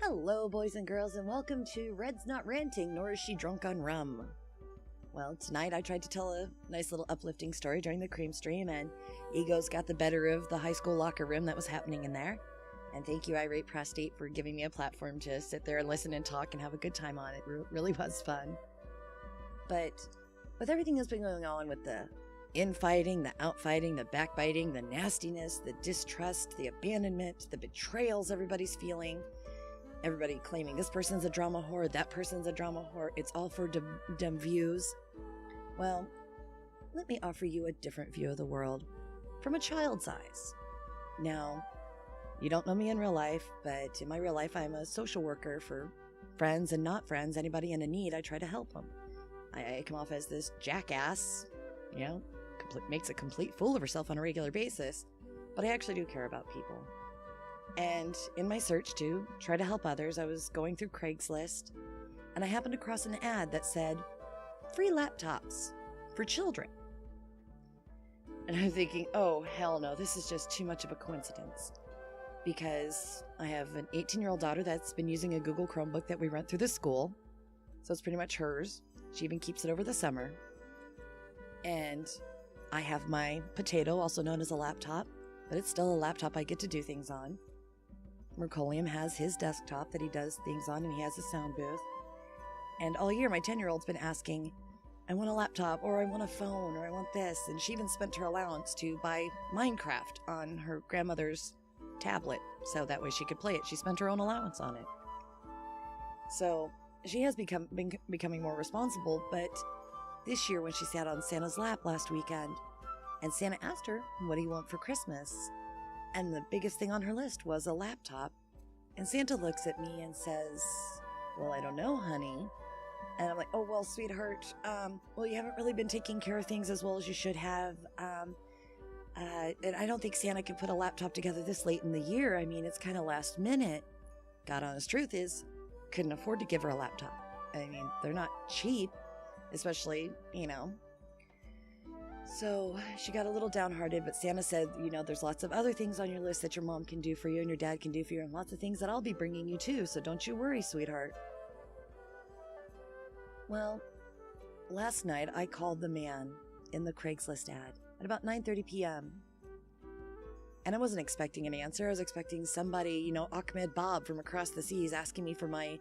Hello, boys and girls, and welcome to Red's Not Ranting, nor is she drunk on rum. Well, tonight I tried to tell a nice little uplifting story during the cream stream, and egos got the better of the high school locker room that was happening in there. And thank you, Irate Prostate, for giving me a platform to sit there and listen and talk and have a good time on it. It really was fun. But with everything that's been going on with the infighting, the outfighting, the backbiting, the nastiness, the distrust, the abandonment, the betrayals everybody's feeling, everybody claiming this person's a drama whore, that person's a drama whore, it's all for dumb views. Well, let me offer you a different view of the world from a child's eyes. Now, you don't know me in real life, but in my real life, I'm a social worker for friends and not friends. Anybody in a need, I try to help them. I come off as this jackass, makes a complete fool of herself on a regular basis, but I actually do care about people. And in my search to try to help others, I was going through Craigslist, and I happened across an ad that said, free laptops for children. And I'm thinking, oh, hell no, this is just too much of a coincidence. Because I have an 18-year-old daughter that's been using a Google Chromebook that we rent through the school. So it's pretty much hers. She even keeps it over the summer. And I have my potato, also known as a laptop, but it's still a laptop I get to do things on. Mercolium has his desktop that he does things on, and he has a sound booth. And all year, my 10-year-old's been asking, I want a laptop, or I want a phone, or I want this. And she even spent her allowance to buy Minecraft on her grandmother's tablet, so that way she could play it. She spent her own allowance on it. So she has been becoming more responsible, but this year when she sat on Santa's lap last weekend, and Santa asked her, what do you want for Christmas? And the biggest thing on her list was a laptop. And Santa looks at me and says, well, I don't know, honey. And I'm like, oh, well, sweetheart, well, you haven't really been taking care of things as well as you should have. And I don't think Santa can put a laptop together this late in the year. I mean, it's kind of last minute. God honest truth is, couldn't afford to give her a laptop. I mean, they're not cheap, especially, So she got a little downhearted, but Santa said, there's lots of other things on your list that your mom can do for you and your dad can do for you, and lots of things that I'll be bringing you too, so don't you worry, sweetheart. Well, last night I called the man in the Craigslist ad at about 9:30 p.m. And I wasn't expecting an answer. I was expecting somebody, Ahmed Bob from across the seas asking me for my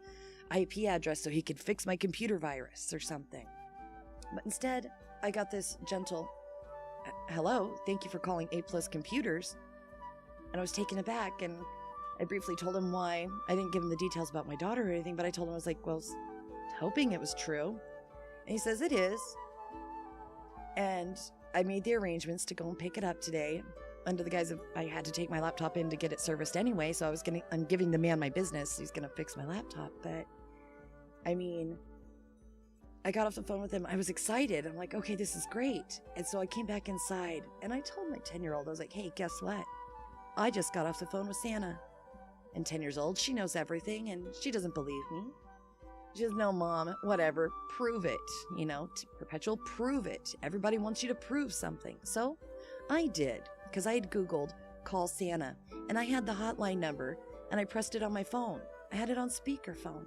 IP address so he could fix my computer virus or something. But instead, I got this gentle, hello, thank you for calling A+ Computers. And I was taken aback, and I briefly told him why. I didn't give him the details about my daughter or anything, but I told him, I was like, well, I was hoping it was true. And he says, it is. And I made the arrangements to go and pick it up today under the guise of I had to take my laptop in to get it serviced anyway, so I'm giving the man my business. He's going to fix my laptop. But, I mean, I got off the phone with him. I was excited. I'm like, okay, this is great. And so I came back inside, and I told my 10-year-old, I was like, hey, guess what? I just got off the phone with Santa. And 10 years old, she knows everything, and she doesn't believe me. She says, no, Mom, whatever, prove it. Perpetual prove it. Everybody wants you to prove something. So I did, because I had Googled call Santa, and I had the hotline number, and I pressed it on my phone. I had it on speakerphone.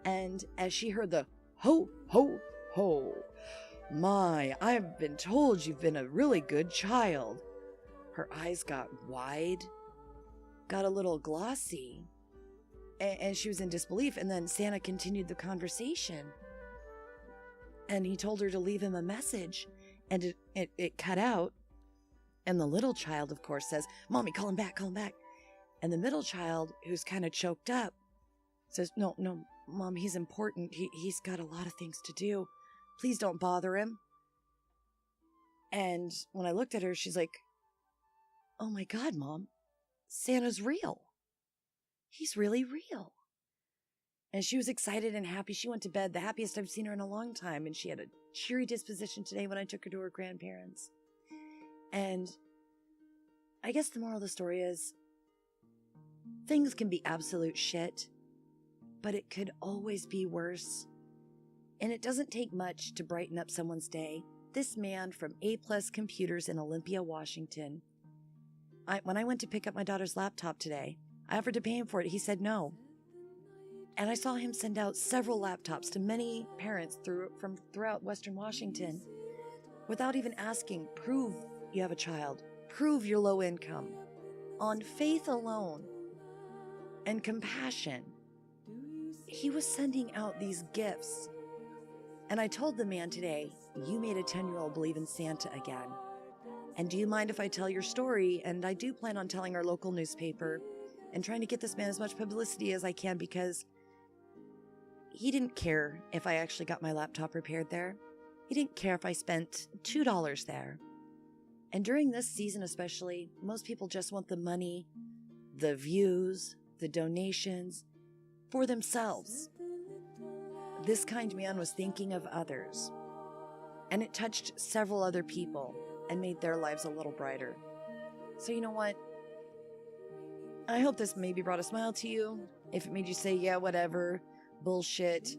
And as she heard the ho, ho, ho, my, I've been told you've been a really good child. Her eyes got wide, got a little glossy, and she was in disbelief. And then Santa continued the conversation, and he told her to leave him a message, and it cut out. And the little child, of course, says, Mommy, call him back, call him back. And the middle child, who's kind of choked up, says, no, Mom, he's important. He's got a lot of things to do. Please don't bother him. And when I looked at her, she's like, oh my God, Mom, Santa's real. He's really real. And she was excited and happy. She went to bed, the happiest I've seen her in a long time. And she had a cheery disposition today when I took her to her grandparents. And I guess the moral of the story is, things can be absolute shit, but it could always be worse. And it doesn't take much to brighten up someone's day. This man from A+ Computers in Olympia, Washington. When I went to pick up my daughter's laptop today, I offered to pay him for it. He said no. And I saw him send out several laptops to many parents from throughout Western Washington without even asking, prove you have a child, prove you're low income. On faith alone and compassion, he was sending out these gifts. And I told the man today, you made a 10-year-old believe in Santa again. And do you mind if I tell your story? And I do plan on telling our local newspaper and trying to get this man as much publicity as I can, because he didn't care if I actually got my laptop repaired there. He didn't care if I spent $2 there. And during this season especially, most people just want the money, the views, the donations for themselves. This kind man was thinking of others, and it touched several other people and made their lives a little brighter. So you know what? I hope this maybe brought a smile to you. If it made you say, yeah, whatever, bullshit,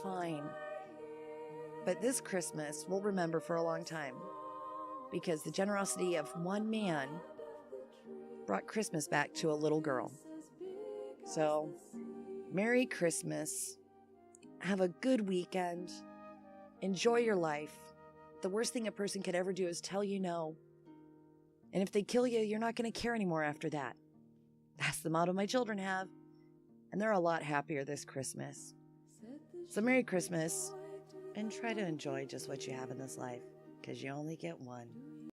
fine. But this Christmas we'll remember for a long time, because the generosity of one man brought Christmas back to a little girl. So, Merry Christmas. Have a good weekend. Enjoy your life. The worst thing a person could ever do is tell you no. And if they kill you, you're not going to care anymore after that. That's the motto my children have. And they're a lot happier this Christmas. So Merry Christmas. And try to enjoy just what you have in this life, because you only get one.